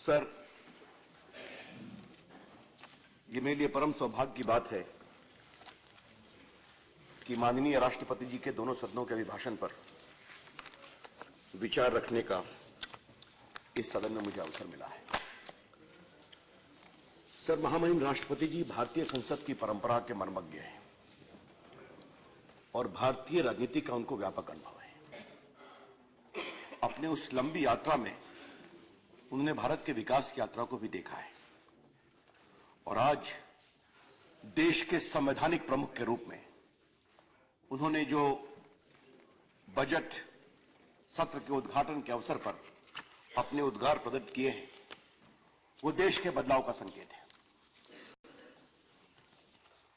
Sir, ये मेरे लिए परम सौभाग्य की बात है कि माननीय राष्ट्रपति जी के दोनों सदनों के अभिभाषण पर विचार रखने का इस सदन में मुझे अवसर मिला है। सर, महामहिम राष्ट्रपति जी भारतीय संसद की परंपरा के मर्मज्ञ हैं और भारतीय राजनीति का उनको व्यापक अनुभव है। अपने उस लंबी यात्रा में उन्होंने भारत के विकास की यात्रा को भी देखा है और आज देश के संवैधानिक प्रमुख के रूप में उन्होंने जो बजट सत्र के उद्घाटन के अवसर पर अपने उद्गार प्रकट किए हैं, वो देश के बदलाव का संकेत है।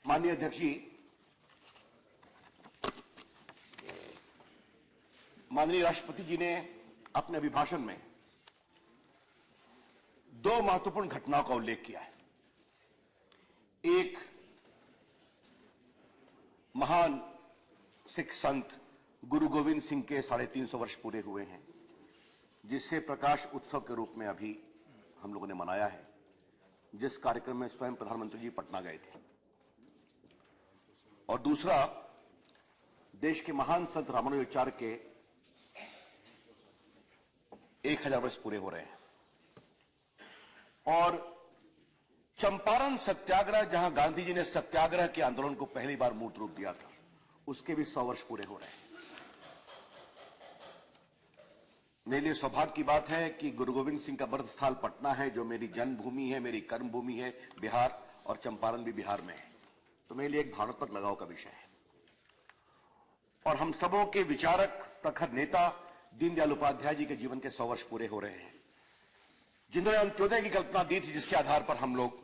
माननीय अध्यक्ष जी, माननीय राष्ट्रपति जी ने अपने अभिभाषण में दो महत्वपूर्ण घटनाओं का उल्लेख किया है। एक, महान सिख संत गुरु गोविंद सिंह के 350 वर्ष पूरे हुए हैं, जिसे प्रकाश उत्सव के रूप में अभी हम लोगों ने मनाया है, जिस कार्यक्रम में स्वयं प्रधानमंत्री जी पटना गए थे। और दूसरा, देश के महान संत रामानुजाचार्य के 1000 वर्ष पूरे हो रहे हैं और चंपारण सत्याग्रह, जहां गांधी जी ने सत्याग्रह के आंदोलन को पहली बार मूर्त रूप दिया था, उसके भी 100 वर्ष पूरे हो रहे हैं। मेरे लिए सौभाग्य की बात है कि गुरु गोविंद सिंह का बर्थ स्थल पटना है, जो मेरी जन्मभूमि है, मेरी कर्मभूमि है बिहार, और चंपारण भी बिहार में है। तो मेरे लिए एक भावनात्मक लगाव का विषय है। और हम सबों के विचारक, प्रखर नेता दीनदयाल उपाध्याय जी के जीवन के 100 वर्ष पूरे हो रहे हैं, जिन्होंने अंत्योदय की कल्पना दी थी, जिसके आधार पर हम लोग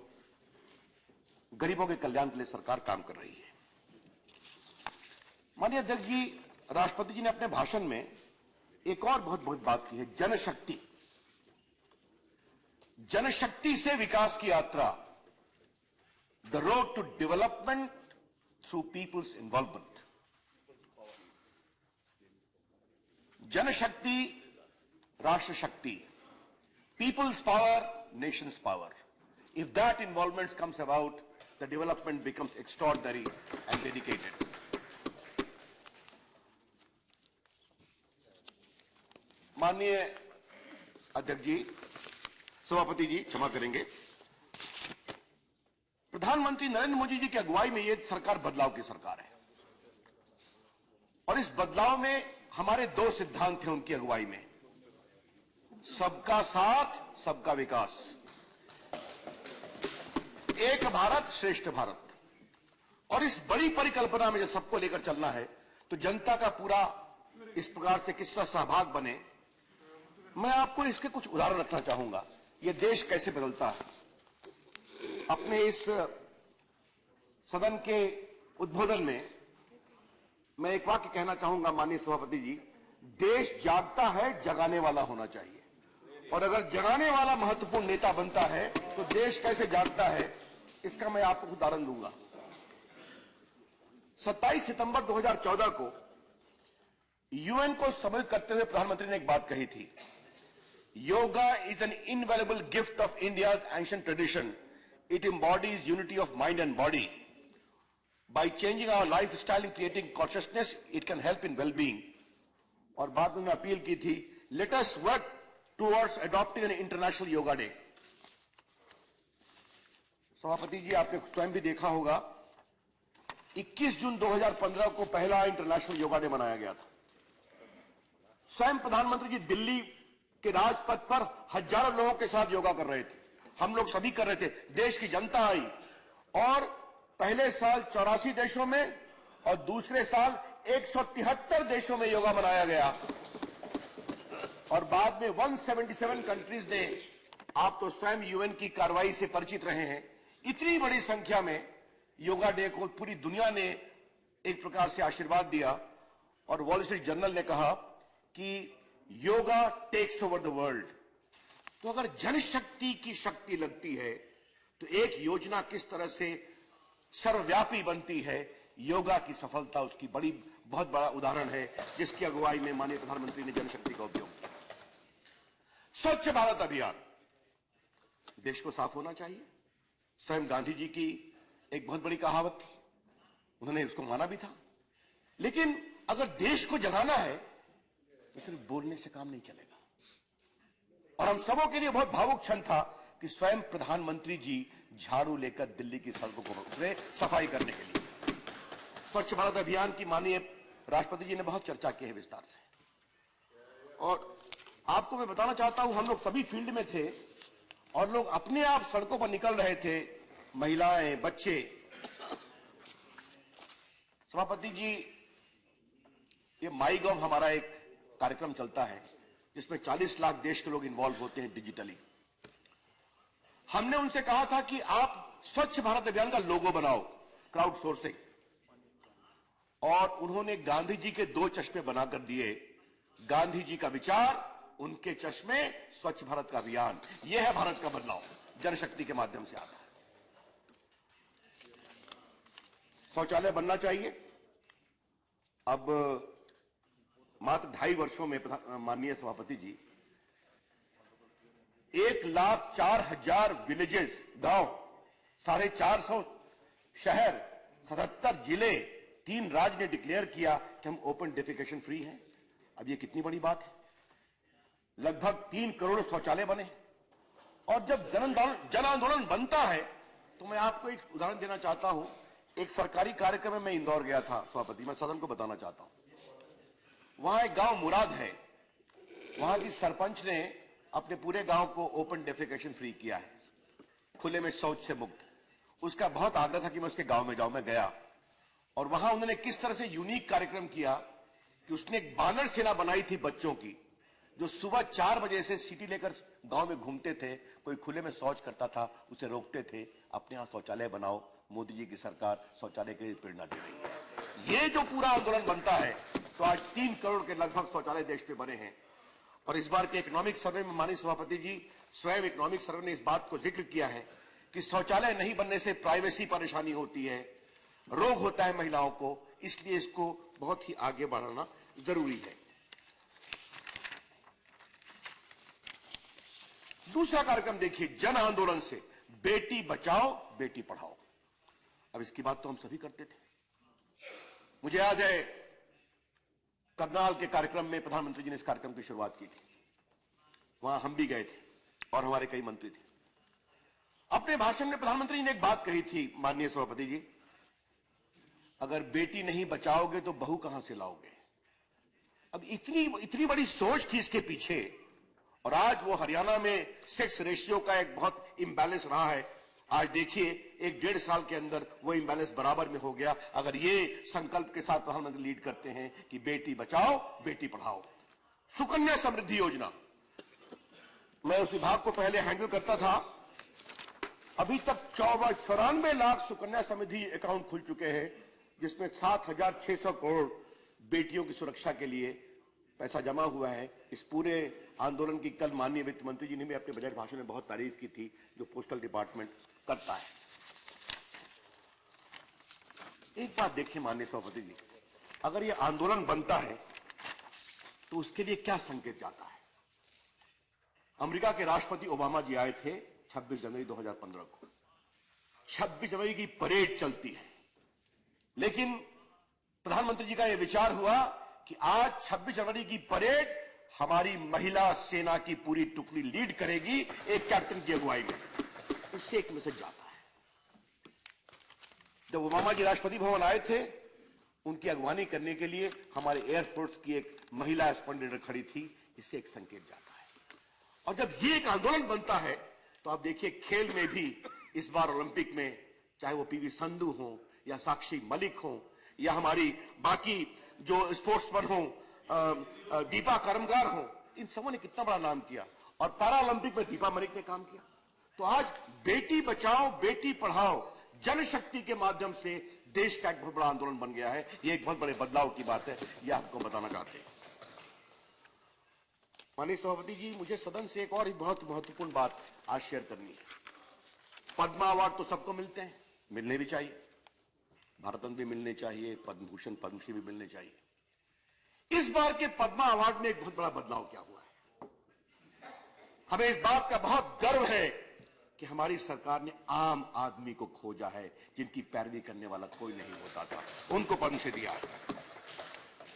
गरीबों के कल्याण के लिए सरकार काम कर रही है। माननीय अध्यक्ष जी, राष्ट्रपति जी ने अपने भाषण में एक और बहुत बात की है, जनशक्ति। जनशक्ति से विकास की यात्रा, the road to development through people's involvement. जनशक्ति, राष्ट्र शक्ति, people's power, nation's power. If that involvement comes about, the development becomes extraordinary and dedicated. माननीय अध्यक्ष जी, सभापति जी क्षमा करेंगे, प्रधानमंत्री नरेंद्र मोदी जी की अगुवाई में यह सरकार बदलाव की सरकार है और इस बदलाव में हमारे दो सिद्धांत थे उनकी अगुवाई में, सबका साथ, सबका विकास, एक भारत श्रेष्ठ भारत। और इस बड़ी परिकल्पना में जब सबको लेकर चलना है तो जनता का पूरा इस प्रकार से किस्सा सहभाग बने। मैं आपको इसके कुछ उदाहरण रखना चाहूंगा, यह देश कैसे बदलता है। अपने इस सदन के उद्बोधन में मैं एक वाक्य कहना चाहूंगा, माननीय सभापति जी, देश जागता है, जगाने वाला होना चाहिए। और अगर जगाने वाला महत्वपूर्ण नेता बनता है तो देश कैसे जागता है, इसका मैं आपको उदाहरण दूंगा। 27 सितंबर 2014 को यूएन को संबोधित करते हुए प्रधानमंत्री ने एक बात कही थी, yoga is an invaluable gift of India's ancient tradition. It embodies unity of mind and body. By changing our lifestyle and creating consciousness, it can help in wellbeing. और बाद में अपील की थी, let us work towards adopting an international yoga day. सभापति जी, आपने स्वयं भी देखा होगा, 21 जून 2015 को पहला इंटरनेशनल योगा डे मनाया गया था। स्वयं प्रधानमंत्री जी दिल्ली के राजपथ पर हजारों लोगों के साथ योगा कर रहे थे, हम लोग सभी कर रहे थे, देश की जनता आई। और पहले साल 84 देशों में और दूसरे साल 173 देशों में योगा मनाया गया और बाद में 177 कंट्रीज ने, आप तो स्वयं यूएन की कार्रवाई से परिचित रहे हैं, इतनी बड़ी संख्या में योगा डे को पूरी दुनिया ने एक प्रकार से आशीर्वाद दिया। और वॉल स्ट्रीट जर्नल ने कहा कि yoga takes over the world. तो अगर जनशक्ति की शक्ति लगती है तो एक योजना किस तरह से सर्वव्यापी बनती है, योगा की सफलता उसकी बहुत बड़ा उदाहरण है, जिसकी अगुवाई में माननीय प्रधानमंत्री ने जनशक्ति का उपयोग किया। स्वच्छ भारत अभियान, देश को साफ होना चाहिए। स्वयं गांधी जी की एक बहुत बड़ी कहावत थी, उन्होंने उसको माना भी था। लेकिन अगर देश को जगाना है तो सिर्फ बोलने से काम नहीं चलेगा। और हम सबों के लिए बहुत भावुक क्षण था कि स्वयं प्रधानमंत्री जी झाड़ू लेकर दिल्ली की सड़कों को उतरे सफाई करने के लिए। स्वच्छ भारत अभियान की माननीय राष्ट्रपति जी ने बहुत चर्चा की है विस्तार से। और आपको मैं बताना चाहता हूं, हम लोग सभी फील्ड में थे और लोग अपने आप सड़कों पर निकल रहे थे, महिलाएं, बच्चे। सभापति जी, ये माई गव हमारा एक कार्यक्रम चलता है जिसमें 40 लाख देश के लोग इन्वॉल्व होते हैं डिजिटली। हमने उनसे कहा था कि आप स्वच्छ भारत अभियान का लोगो बनाओ, क्राउड सोर्सिंग। और उन्होंने गांधी जी के 2 चश्मे बनाकर दिए। गांधी जी का विचार, उनके चश्मे, स्वच्छ भारत का अभियान। यह है भारत का बदलाव, जनशक्ति के माध्यम से आता है। शौचालय बनना चाहिए। अब मात्र 2.5 वर्षों में माननीय सभापति जी 1,04,000 विलेजेस, गांव, 450 शहर, 77 जिले, 3 राज्य ने डिक्लेयर किया कि हम ओपन डेफिकेशन फ्री हैं। अब ये कितनी बड़ी बात है। लगभग 3 करोड़ शौचालय बने। और जब जन आंदोलन बनता है तो मैं आपको एक उदाहरण देना चाहता हूं। एक सरकारी कार्यक्रम में मैं इंदौर गया था सभापति, मैं सदन को बताना चाहता हूं। वहां एक गांव मुराद है, वहां की सरपंच ने अपने पूरे गांव को ओपन डेफिकेशन फ्री किया है, खुले में शौच से मुक्त। उसका बहुत आग्रह था कि मैं उसके गांव में जाऊं। मैं गया और वहां उन्होंने किस तरह से यूनिक कार्यक्रम किया कि उसने एक बानर सेना बनाई थी बच्चों की, जो सुबह 4 बजे से सीटी लेकर गांव में घूमते थे। कोई खुले में शौच करता था उसे रोकते थे। अपने यहां शौचालय बनाओ, मोदी जी की सरकार शौचालय के लिए प्रेरणा दे रही है। ये जो पूरा आंदोलन बनता है तो आज 3 करोड़ के लगभग शौचालय देश में बने हैं। और इस बार के इकोनॉमिक सर्वे में माननीय सभापति जी, स्वयं इकोनॉमिक सर्वे ने इस बात को जिक्र किया है कि शौचालय नहीं बनने से प्राइवेसी परेशानी होती है, रोग होता है महिलाओं को, इसलिए इसको बहुत ही आगे बढ़ाना जरूरी है। दूसरा कार्यक्रम देखिए, जन आंदोलन से बेटी बचाओ बेटी पढ़ाओ। अब इसकी बात तो हम सभी करते थे। मुझे याद है करनाल के कार्यक्रम में प्रधानमंत्री जी ने इस कार्यक्रम की शुरुआत की थी। वहां हम भी गए थे और हमारे कई मंत्री थे। अपने भाषण में प्रधानमंत्री जी ने एक बात कही थी, माननीय सभापति जी, अगर बेटी नहीं बचाओगे तो बहू कहां से लाओगे। अब इतनी बड़ी सोच थी इसके पीछे। और आज वो हरियाणा में सेक्स रेशियो का एक बहुत इंबैलेंस रहा है। आज देखिए 1-1.5 साल के अंदर वो इंबैलेंस बराबर में हो गया। अगर ये संकल्प के साथ प्रधानमंत्री लीड करते हैं कि बेटी बचाओ बेटी पढ़ाओ। सुकन्या समृद्धि योजना, मैं उस विभाग को पहले हैंडल करता था। अभी तक 94 लाख सुकन्या समृद्धि अकाउंट खुल चुके हैं, जिसमें 7,600 करोड़ बेटियों की सुरक्षा के लिए पैसा जमा हुआ है। इस पूरे आंदोलन की कल माननीय वित्त मंत्री जी ने भी अपने बजट भाषण में बहुत तारीफ की थी, जो पोस्टल डिपार्टमेंट करता है। एक बात देखिए माननीय सभापति जी, अगर ये आंदोलन बनता है तो उसके लिए क्या संकेत जाता है। अमेरिका के राष्ट्रपति ओबामा जी आए थे 26 जनवरी 2015 को। 26 जनवरी की परेड चलती है, लेकिन प्रधानमंत्री जी का यह विचार हुआ कि आज 26 जनवरी की परेड हमारी महिला सेना की पूरी टुकड़ी लीड करेगी, एक कैप्टन की अगुवाई में। इससे एक मैसेज जाता है। जब ओबामा जी राष्ट्रपति भवन आए थे, उनकी अगवानी करने के लिए हमारे एयरफोर्स की एक महिला स्क्वाड्रन लीडर खड़ी थी। इससे एक संकेत जाता है। और जब ये एक आंदोलन बनता है तो आप देखिए खेल में भी इस बार ओलंपिक में, चाहे वो पीवी संधू हो या साक्षी मलिक हो या हमारी बाकी जो स्पोर्ट्समैन हो, दीपा करमगार हो, इन सबों ने कितना बड़ा नाम किया। और पैरा ओलंपिक में दीपा मलिक ने काम किया। तो आज बेटी बचाओ बेटी पढ़ाओ जनशक्ति के माध्यम से देश का एक बहुत बड़ा आंदोलन बन गया है। ये एक बहुत बड़े बदलाव की बात है, ये आपको बताना चाहते हैं। माननीय सभापति जी, मुझे सदन से एक और बहुत महत्वपूर्ण बात आज शेयर करनी है। पद्मा अवार्ड तो सबको मिलते हैं, मिलने भी चाहिए, भारत रत्न भी मिलने चाहिए, पद्म भूषण पद्मश्री भी मिलने चाहिए। इस बार के पद्मा अवार्ड में एक बहुत बड़ा बदलाव क्या हुआ है। हमें इस बात का बहुत गर्व है कि हमारी सरकार ने आम आदमी को खोजा है, जिनकी पैरवी करने वाला कोई नहीं होता था, उनको पद्मश्री दिया है।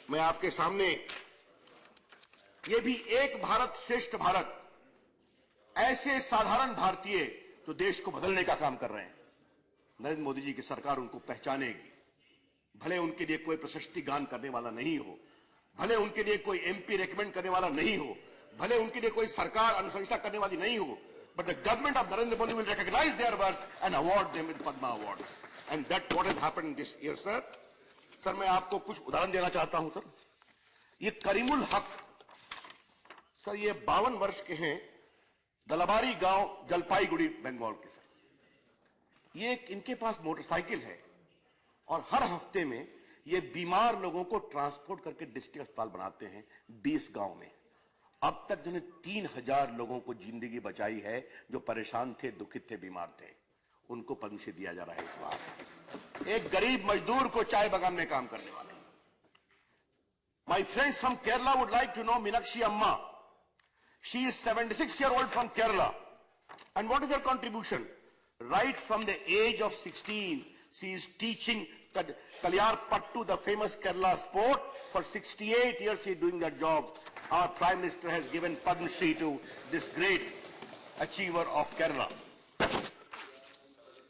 मैं आपके सामने ये भी एक भारत श्रेष्ठ भारत, ऐसे साधारण भारतीय तो देश को बदलने का काम कर रहे हैं। नरेंद्र मोदी जी की सरकार उनको पहचानेगी। भले उनके लिए कोई प्रशस्ति गान करने वाला नहीं हो, भले उनके लिए कोई एमपी रेकमेंड करने वाला नहीं हो, भले उनके लिए कोई सरकार अनुशंसा करने वाली नहीं हो, but the government of Narendra Modi will recognize their work and award them with Padma Award. And that what has happened this year, sir. Sir मैं आपको कुछ उदाहरण देना चाहता हूं सर। ये करीमुल हक सर, ये 52 वर्ष के हैं, दलबारी गांव, जलपाईगुड़ी, बंगाल के सर। ये इनके पास मोटरसाइकिल है और हर हफ्ते में ये बीमार लोगों को ट्रांसपोर्ट करके डिस्ट्रिक्ट अस्पताल बनाते हैं 20 गांव में। अब तक जिन्हें 3000 लोगों को जिंदगी बचाई है, जो परेशान थे, दुखित थे, बीमार थे, उनको पद्मश्री दिया जा रहा है इस बार। एक गरीब मजदूर को चाय बागान में काम करने वाले। My friends from Kerala would like to know Meenakshi Amma. She is 76-year-old from Kerala and what is her contribution? Right from the age of 16 she is teaching Kalyarpattu, the famous Kerala sport. For 68 years she is doing that job. Our Prime Minister has given Padma Shri to this great achiever of Kerala.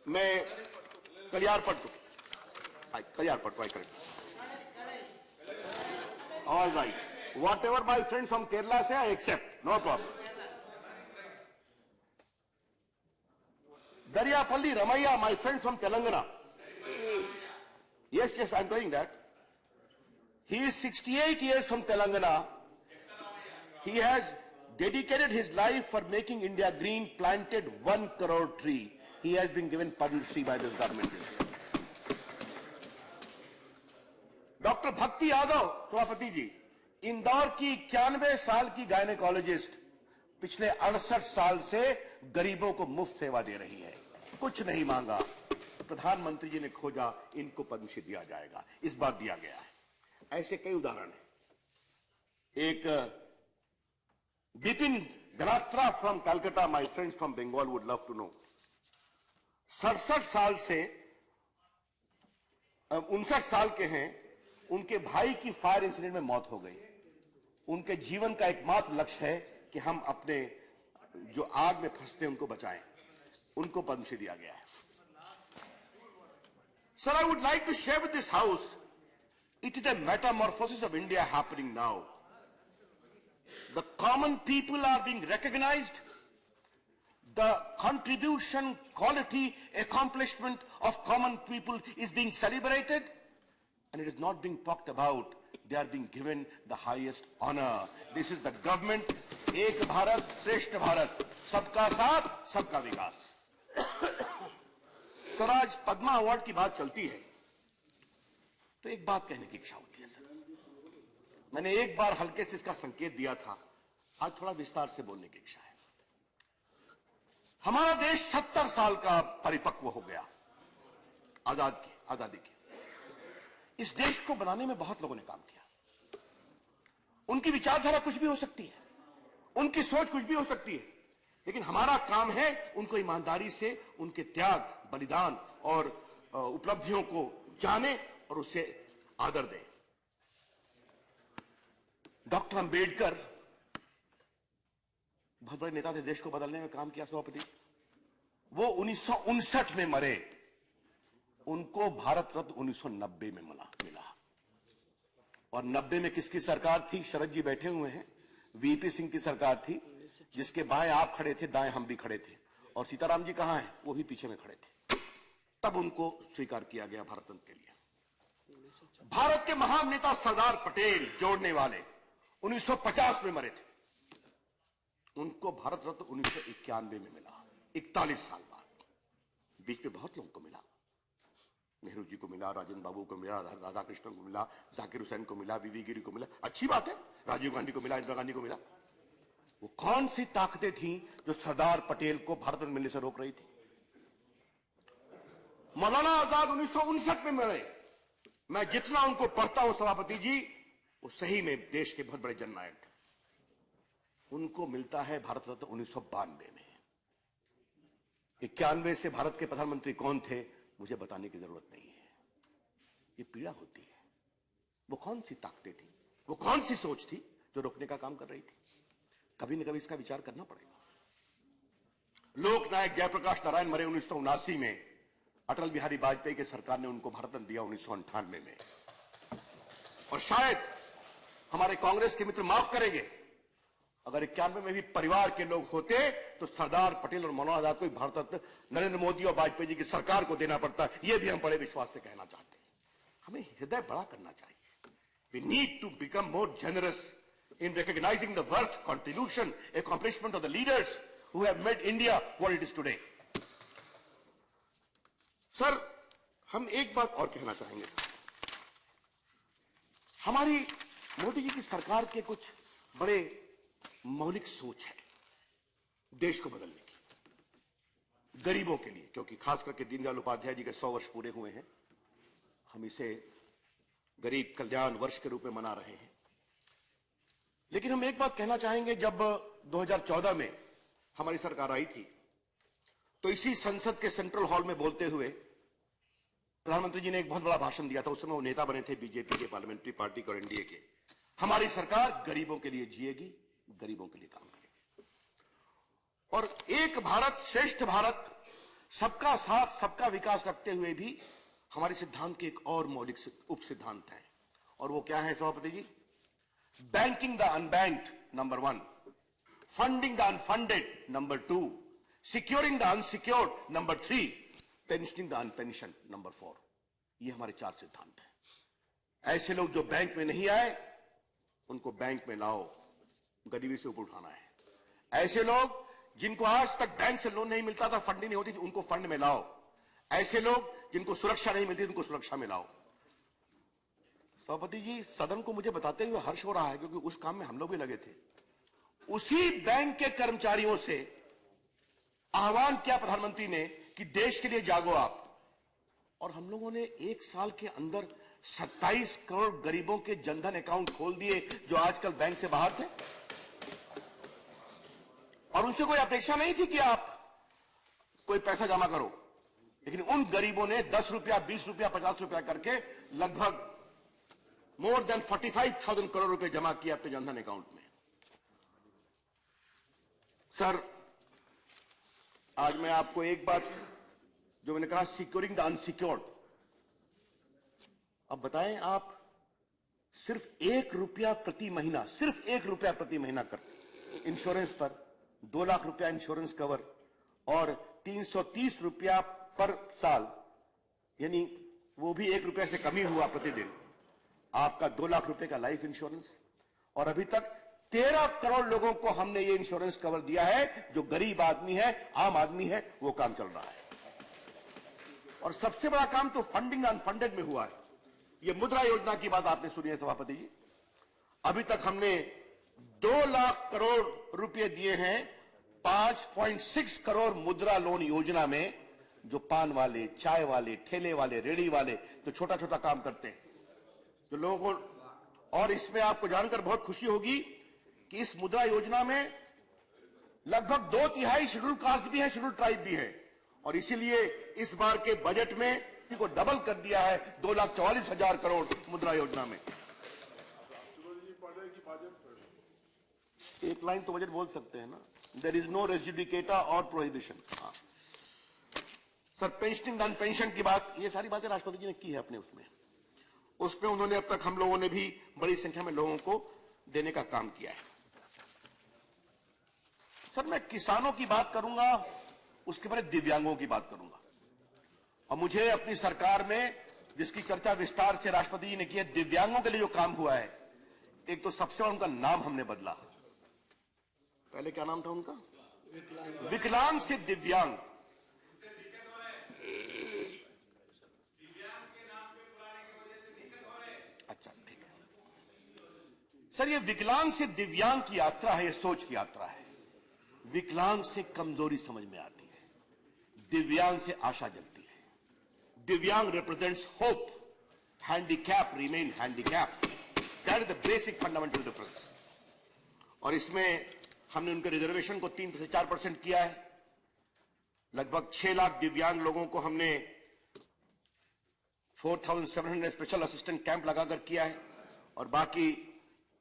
मैं Kalyarpattu, I correct. All right. Whatever my friends from Kerala say, I accept. No problem. Daryapalli Ramaiah, my friend from Telangana. Yes, I'm doing that. He is 68 years from Telangana. He has dedicated his life for making India green, planted 1 crore tree. He has been given Padma Shri by this government this year. Dr. Bhakti Yadav, सभापति जी, इंदौर की 91 साल की gynaecologist, पिछले 68 साल से गरीबों को मुफ्त सेवा दे रही है, कुछ नहीं मांगा। प्रधानमंत्री जी ने खोजा, इनको पद्मश्री दिया जाएगा, इस बार दिया गया है। ऐसे कई उदाहरण हैं। एक Bipin Galatra from Calcutta, my friends from Bengal would love to know. 67 साल से 59 साल के हैं, उनके भाई की फायर इंसिडेंट में मौत हो गई। उनके जीवन का एकमात्र लक्ष्य है कि हम अपने जो आग में फंसते हैं उनको बचाएं, उनको पद्मश्री दिया गया है। Sir, I would like to share with this house, it is a metamorphosis of India happening now. The common people are being recognized. The contribution, quality, accomplishment of common people is being celebrated, and it is not being talked about. They are being given the highest honor. This is the government, Ek Bharat, Shreshth Bharat, सबका साथ, सबका विकास। Sir, आज Padma award की बात चलती है तो एक बात कहने की इच्छा होती है सर। मैंने एक बार हल्के से इसका संकेत दिया था, आज थोड़ा विस्तार से बोलने की इच्छा है। हमारा देश 70 साल का परिपक्व हो गया आजादी की। इस देश को बनाने में बहुत लोगों ने काम किया। उनकी विचारधारा कुछ भी हो सकती है, उनकी सोच कुछ भी हो सकती है, लेकिन हमारा काम है उनको ईमानदारी से उनके त्याग, बलिदान और उपलब्धियों को जाने और उसे आदर दें। डॉक्टर अंबेडकर बहुत बड़े नेता थे, देश को बदलने में काम किया सभापति। वो 1959 में मरे, उनको भारत रत्न 1990 में मिला। और 90 में किसकी सरकार थी? शरद जी बैठे हुए हैं, वीपी सिंह की सरकार थी, जिसके बाएं आप खड़े थे, दाएं हम भी खड़े थे, और सीताराम जी कहां हैं? वो भी पीछे में खड़े थे। तब उनको स्वीकार किया गया भारत रत्न के लिए। भारत के महान नेता सरदार पटेल, जोड़ने वाले, 1950 में मरे थे, उनको भारत रत्न 1991 में मिला, 41 साल बाद। बीच में बहुत लोगों को मिला, नेहरू जी को मिला, राजेंद्र बाबू को मिला, राधा कृष्णन को मिला, जाकिर हुसैन को मिला, वीवी गिरी को मिला, अच्छी बात है। राजीव गांधी को मिला, इंदिरा गांधी को मिला। वो कौन सी ताकतें थीं जो सरदार पटेल को भारत रत्न मिलने से रोक रही थी? मौलाना आजाद 1959 में मरे। मैं जितना उनको पढ़ता हूं सभापति जी, वो सही में देश के बहुत बड़े जननायक थे। उनको मिलता है भारत रत्न 1992 में। 91 से भारत के प्रधानमंत्री कौन थे मुझे बताने की जरूरत नहीं है। ये पीड़ा होती है। वो कौन सी ताकतें थी, वो कौन सी सोच थी जो रोकने का काम कर रही थी? कभी न कभी इसका विचार करना पड़ेगा। लोकनायक जयप्रकाश नारायण मरे 1979 में। अटल बिहारी वाजपेयी की सरकार ने उनको भारत रत्न दिया 1998 में। और शायद हमारे कांग्रेस के मित्र माफ करेंगे, अगर 91 में भी परिवार के लोग होते तो सरदार पटेल और मौलाना आजाद को भारत रत्न नरेंद्र मोदी और वाजपेयी जी की सरकार को देना पड़ता। यह भी हम बड़े विश्वास से कहना चाहते हैं। हमें हृदय बड़ा करना चाहिए। We need to become more generous in recognizing the worth, contribution, accomplishment of the leaders who have made India what it is today. Sir, हम एक बात और कहना चाहेंगे। हमारी मोदी जी की सरकार के कुछ बड़े मौलिक सोच है देश को बदलने की, गरीबों के लिए, क्योंकि खास करके दीनदयाल उपाध्याय जी के 100 वर्ष पूरे हुए हैं। हम इसे गरीब कल्याण वर्ष के रूप में मना रहे हैं। लेकिन हम एक बात कहना चाहेंगे, जब 2014 में हमारी सरकार आई थी तो इसी संसद के सेंट्रल हॉल में बोलते हुए प्रधानमंत्री जी ने एक बहुत बड़ा भाषण दिया था। उस समय वो नेता बने थे बीजेपी के, पार्लियामेंट्री पार्टी के और एनडीए के। हमारी सरकार गरीबों के लिए जिएगी, गरीबों के लिए काम करेगी। और एक भारत श्रेष्ठ भारत, सबका साथ सबका विकास रखते हुए भी हमारे सिद्धांत के एक और मौलिक उप सिद्धांत है। और वो क्या है सभापति ji? Banking the unbanked number 1, funding the unfunded number 2, securing the unsecured number 3, pensioning the unpensioned number 4। ये हमारे 4 सिद्धांत हैं। ऐसे लोग जो बैंक में नहीं आए उनको बैंक में लाओ, गरीबी से ऊपर उठाना है। ऐसे लोग जिनको आज तक बैंक से लोन नहीं मिलता था, फंडिंग नहीं होती थी, उनको फंड में लाओ। ऐसे लोग जिनको सुरक्षा नहीं मिलती उनको सुरक्षा में लाओ। सभापति जी, सदन को मुझे बताते हुए हर्ष हो रहा है क्योंकि उस काम में हम लोग भी लगे थे। उसी बैंक के कर्मचारियों से आह्वान किया प्रधानमंत्री ने कि देश के लिए जागो आप, और हम लोगों ने 1 साल के अंदर 27 करोड़ गरीबों के जनधन अकाउंट खोल दिए जो आजकल बैंक से बाहर थे। और उनसे कोई अपेक्षा नहीं थी कि आप कोई पैसा जमा करो, लेकिन उन गरीबों ने 10 रुपया, 20 रुपया, 50 रुपया करके लगभग मोर देन 45,000 करोड़ रुपए जमा किए अपने जनधन अकाउंट में। सर, आज मैं आपको एक बात, जो मैंने कहा सिक्योरिंग द अनसिक्योर्ड, अब बताएं, आप सिर्फ 1 रुपया प्रति महीना, सिर्फ 1 रुपया प्रति महीना कर इंश्योरेंस पर 2 लाख रुपया इंश्योरेंस कवर और 330 रुपया पर साल, यानी वो भी 1 रुपया से कम ही हुआ प्रतिदिन, आपका 2 लाख रुपए का लाइफ इंश्योरेंस। और अभी तक 13 करोड़ लोगों को हमने ये इंश्योरेंस कवर दिया है। जो गरीब आदमी है, आम आदमी है, वो काम चल रहा है। और सबसे बड़ा काम तो फंडिंग अनफंडेड में हुआ है। ये मुद्रा योजना की बात आपने सुनी है सभापति जी। अभी तक हमने 2 लाख करोड़ रुपए दिए हैं 5.6 करोड़ मुद्रा लोन योजना में, जो पान वाले, चाय वाले, ठेले वाले, रेड़ी वाले, जो छोटा छोटा काम करते हैं, जो लोगों को। और इसमें आपको जानकर बहुत खुशी होगी कि इस मुद्रा योजना में लगभग 2/3 शेड्यूल कास्ट भी है, शेड्यूल ट्राइब भी है। और इसीलिए इस बार के बजट में इसको डबल कर दिया है 2,44,000 करोड़ मुद्रा योजना में। एक लाइन तो बजट बोल सकते हैं ना, देयर इज नो रेजुडिकेटा और प्रोहिबिशन। सर, पेंशनिंग एंड पेंशन की बात, ये सारी बातें राष्ट्रपति जी ने की है अपने उसमें उन्होंने अब तक हम लोगों ने भी बड़ी संख्या में लोगों को देने का काम किया है। सर, मैं किसानों की बात करूंगा, उसके बाद दिव्यांगों की बात करूंगा। और मुझे अपनी सरकार में जिसकी चर्चा विस्तार से राष्ट्रपति जी ने की है, दिव्यांगों के लिए जो काम हुआ है, एक तो सबसे बड़ा उनका नाम हमने बदला। पहले क्या नाम था उनका? विकलांग से दिव्यांग। अच्छा, ठीक है सर, ये विकलांग से दिव्यांग की यात्रा है, ये सोच की यात्रा है। विकलांग से कमजोरी समझ में आती है, दिव्यांग से आशा जगती है। दिव्यांग represents hope, handicap remain handicap. That is the basic fundamental difference. और इसमें हमने उनके रिजर्वेशन को 3 से 4% किया है। लगभग 6 लाख दिव्यांग लोगों को हमने 4700 स्पेशल असिस्टेंट कैंप लगाकर किया है और बाकी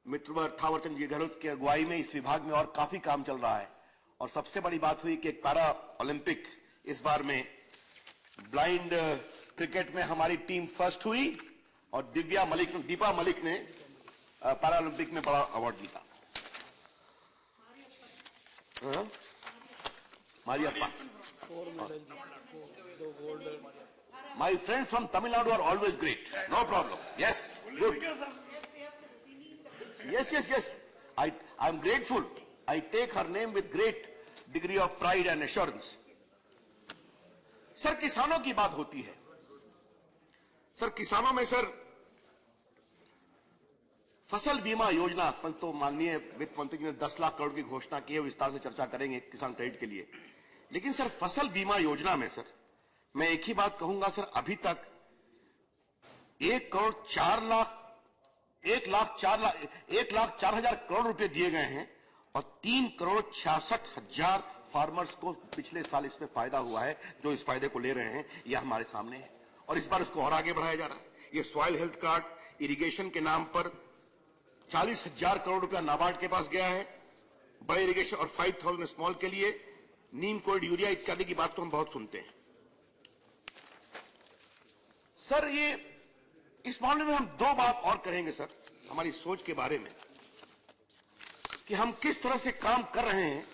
मित्रवर थावरचंद गहलोत की अगुवाई में इस विभाग में और काफी काम चल रहा है। और सबसे बड़ी बात हुई कि एक पैरा ओलंपिक इस बार में ब्लाइंड क्रिकेट में हमारी टीम फर्स्ट हुई और दीपा मलिक ने पैरा ओलंपिक में बड़ा अवार्ड जीता। मारियप्पा, my friends from Tamil Nadu are always great. No problem. Yes, good. Yes. I'm grateful. I take her name with great degree of pride and assurance. Sir, किसानों की बात होती है। सर, किसानों में सर फसल बीमा योजना कल तो माननीय वित्त मंत्री जी ने 10 लाख करोड़ की घोषणा की है, विस्तार से चर्चा करेंगे किसान क्रेडिट के लिए। लेकिन सर फसल बीमा योजना में सर मैं एक ही बात कहूंगा सर, अभी तक 1,04,000 करोड़ रुपए दिए गए हैं और 3,66,00,000 फार्मर्स को पिछले साल इसमें फायदा हुआ है। जो इस फायदे को ले रहे हैं यह हमारे सामने है और इस बार इसको और आगे बढ़ाया जा रहा है। ये सॉइल हेल्थ कार्ड इरिगेशन के नाम पर 40,000 करोड़ रुपया नाबार्ड के पास गया है बड़े इरिगेशन और 5,000 स्मॉल के लिए। नीम कोल्ड यूरिया इत्यादि की बात तो हम बहुत सुनते हैं। सर ये इस मामले में हम 2 बात और करेंगे सर, हमारी सोच के बारे में कि हम किस तरह से काम कर रहे हैं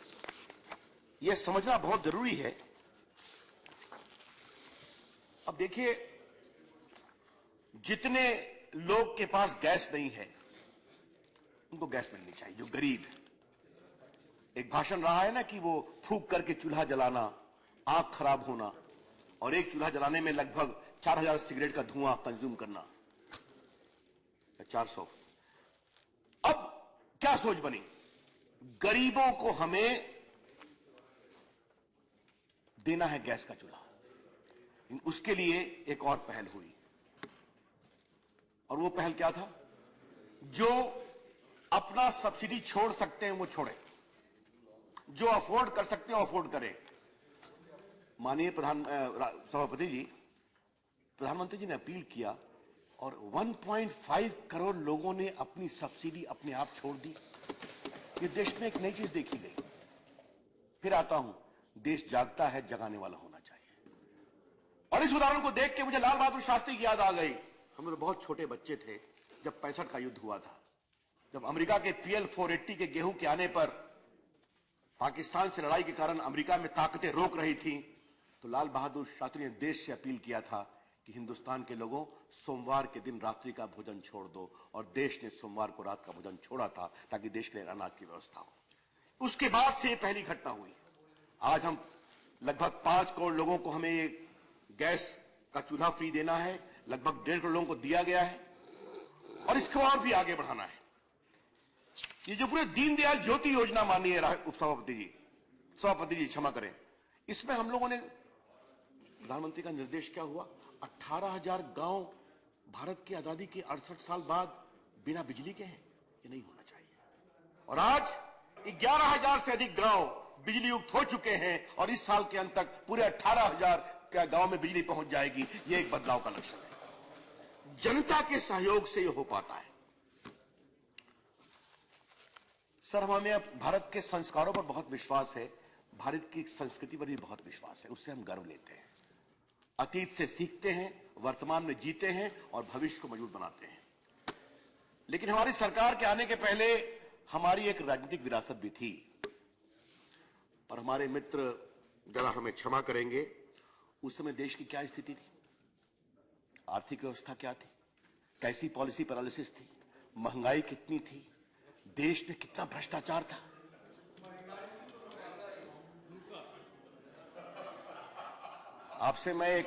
यह समझना बहुत जरूरी है। अब देखिए, जितने लोग के पास गैस नहीं है उनको गैस मिलनी चाहिए। जो गरीब है, एक भाषण रहा है ना कि वो फूंक करके चूल्हा जलाना, आंख खराब होना और एक चूल्हा जलाने में लगभग 4,000 सिगरेट का धुआं कंज्यूम करना, 400। अब क्या सोच बनी, गरीबों को हमें देना है गैस का चूल्हा। उसके लिए एक और पहल हुई और वो पहल क्या था, जो अपना सब्सिडी छोड़ सकते हैं वो छोड़े, जो अफोर्ड कर सकते हैं अफोर्ड करें। माननीय सभापति जी, प्रधानमंत्री जी ने अपील किया और 1.5 करोड़ लोगों ने अपनी सब्सिडी अपने आप छोड़ दी। ये देश में एक नई चीज देखी गई। फिर आता हूं, देश जागता है, जगाने वाला होना चाहिए। और इस उदाहरण को देख के मुझे लाल बहादुर शास्त्री की याद आ गई। हम तो बहुत छोटे बच्चे थे जब 65 का युद्ध हुआ था, जब अमेरिका के PL-480 के गेहूं के आने पर पाकिस्तान से लड़ाई के कारण अमेरिका में ताकतें रोक रही थी, तो लाल बहादुर शास्त्री ने देश से अपील किया था कि हिंदुस्तान के लोगों, सोमवार के दिन रात्रि का भोजन छोड़ दो। और देश ने सोमवार को रात का भोजन छोड़ा था ताकि देश के लिए अनाज की व्यवस्था हो। उसके बाद से ये पहली घटना हुई। आज हम लगभग 5 करोड़ लोगों को हमें ये गैस का चूल्हा फ्री देना है, लगभग 1.5 करोड़ लोगों को दिया गया है और इसको और भी आगे बढ़ाना है। ये जो पूरे दीनदयाल ज्योति योजना माननीय उपसभापति जी क्षमा करें, इसमें हम लोगों ने प्रधानमंत्री का निर्देश क्या हुआ, 18,000 गांव भारत की आजादी के 68 साल बाद बिना बिजली के हैं। ये नहीं होना चाहिए। और आज 11,000 से अधिक गांव बिजली युक्त हो चुके हैं और इस साल के अंत तक पूरे 18,000 के गांव में बिजली पहुंच जाएगी। ये एक बदलाव का लक्ष्य है। जनता के सहयोग से ये हो पाता है। सर, हमें भारत के संस्कारों पर बहुत विश्वास है, भारत की संस्कृति पर भी बहुत विश्वास है, उससे हम गर्व लेते हैं। अतीत से सीखते हैं, वर्तमान में जीते हैं और भविष्य को मजबूत बनाते हैं। लेकिन हमारी सरकार के आने के पहले हमारी एक राजनीतिक विरासत भी थी और हमारे मित्र जरा हमें क्षमा करेंगे, उस समय देश की क्या स्थिति थी, आर्थिक व्यवस्था क्या थी, कैसी पॉलिसी पैरालिसिस थी, महंगाई कितनी थी, देश में कितना भ्रष्टाचार था। आपसे मैं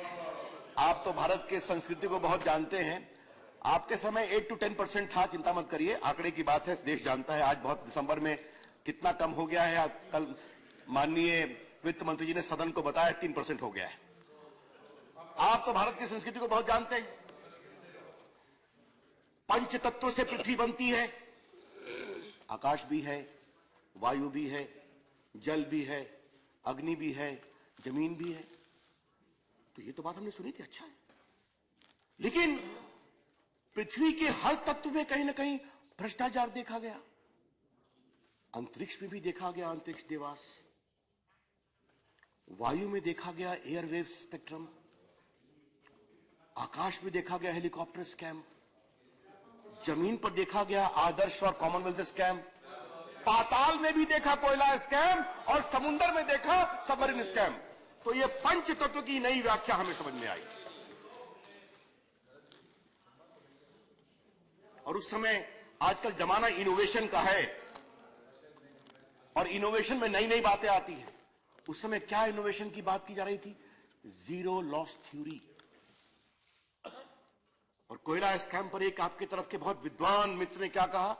आप तो भारत के संस्कृति को बहुत जानते हैं। आपके समय 8 to 10% था, चिंता मत करिए, आंकड़े की बात है, देश जानता है। आज बहुत दिसंबर में कितना कम हो गया है, कल माननीय वित्त मंत्री जी ने सदन को बताया 3% हो गया है। आप तो भारत की संस्कृति को बहुत जानते हैं। पंच तत्वों से पृथ्वी बनती है, आकाश भी है, वायु भी है, जल भी है, अग्नि भी है, जमीन भी है। तो ये तो बात हमने सुनी थी, अच्छा है। लेकिन पृथ्वी के हर तत्व में कहीं ना कहीं भ्रष्टाचार देखा गया। अंतरिक्ष में भी देखा गया अंतरिक्ष देवास, वायु में देखा गया एयरवेव स्पेक्ट्रम, आकाश में देखा गया हेलीकॉप्टर स्कैम, जमीन पर देखा गया आदर्श और कॉमनवेल्थ स्कैम, पाताल में भी देखा कोयला स्कैम, और समुद्र में देखा सबमरीन स्कैम। तो ये पंच तत्व की नई व्याख्या हमें समझ में आई। और उस समय, आजकल जमाना इनोवेशन का है और इनोवेशन में नई नई बातें आती हैं। उस समय क्या इनोवेशन की बात की जा रही थी? Zero loss theory. और कोयला स्कैम पर एक आपके तरफ के बहुत विद्वान मित्र ने क्या कहा?